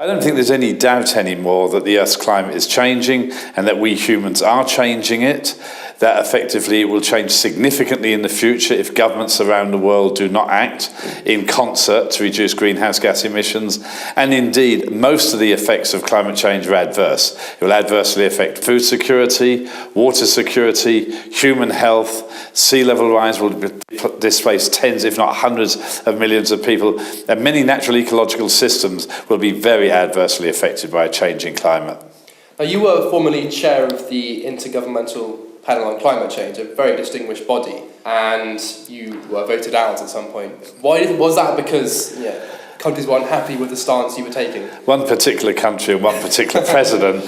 I don't think there's any doubt anymore that the Earth's climate is changing and that we humans are changing it, that effectively it will change significantly in the future if governments around the world do not act in concert to reduce greenhouse gas emissions. And indeed, most of the effects of climate change are adverse. It will adversely affect food security, water security, human health, sea level rise will displace tens, if not hundreds of millions of people, and many natural ecological systems will be very adversely affected by a changing climate. Now, you were formerly chair of the Intergovernmental Panel on Climate Change, a very distinguished body, and you were voted out at some point. Why was that? Because countries were unhappy with the stance you were taking? One particular country and one particular president,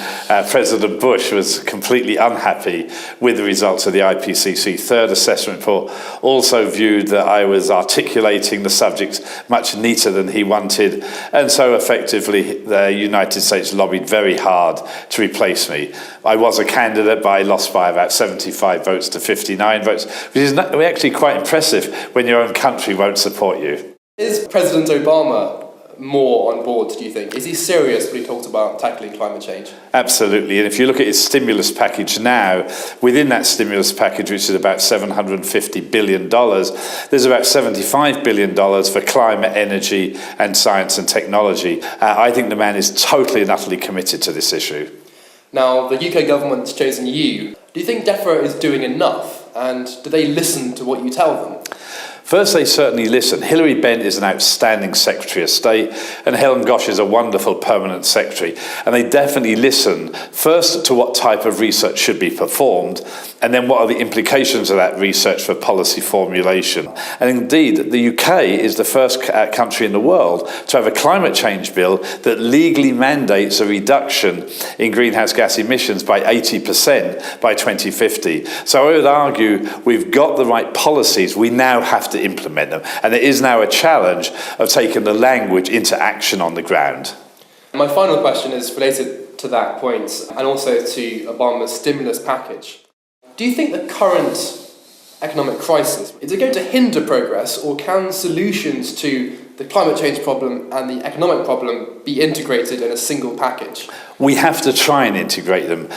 President Bush, was completely unhappy with the results of the IPCC third assessment report, also viewed that I was articulating the subject much neater than he wanted, and so effectively the United States lobbied very hard to replace me. I was a candidate, but I lost by about 75 votes to 59 votes, which is actually quite impressive when your own country won't support you. Is President Obama more on board, do you think? Is he serious when he talks about tackling climate change? Absolutely. And if you look at his stimulus package now, within that stimulus package, which is about $750 billion, there's about $75 billion for climate, energy and science and technology. I think the man is totally and utterly committed to this issue. Now, the UK government's chosen you. Do you think DEFRA is doing enough? And do they listen to what you tell them? First, they certainly listen. Hilary Benn is an outstanding Secretary of State, and Helen Gosch is a wonderful permanent secretary. And they definitely listen, first, to what type of research should be performed, and then what are the implications of that research for policy formulation. And indeed, the UK is the first country in the world to have a climate change bill that legally mandates a reduction in greenhouse gas emissions by 80% by 2050. So I would argue we've got the right policies. We now have to implement them. And it is now a challenge of taking the language into action on the ground. My final question is related to that point and also to Obama's stimulus package. Do you think the current economic crisis, is it going to hinder progress, or can solutions to the climate change problem and the economic problem be integrated in a single package? We have to try and integrate them.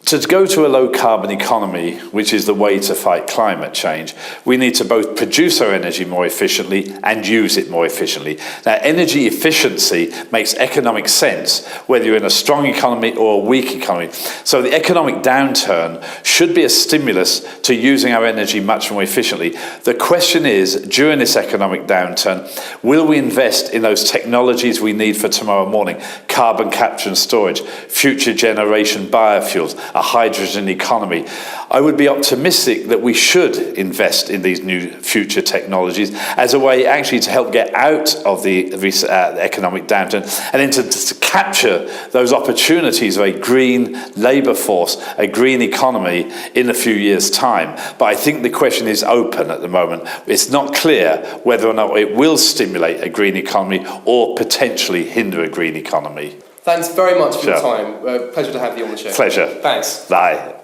To go to a low-carbon economy, which is the way to fight climate change, we need to both produce our energy more efficiently and use it more efficiently. Now, energy efficiency makes economic sense, whether you're in a strong economy or a weak economy. So the economic downturn should be a stimulus to using our energy much more efficiently. The question is, during this economic downturn, will we invest in those technologies we need for tomorrow morning? Carbon capture and storage, future generation biofuels, a hydrogen economy. I would be optimistic that we should invest in these new future technologies as a way actually to help get out of the economic downturn and then to capture those opportunities of a green labour force, a green economy in a few years' time. But I think the question is open at the moment. It's not clear whether or not it will stimulate a green economy or potentially hinder a green economy. Thanks very much for your time. Pleasure to have you on the show. Pleasure. Thanks. Bye.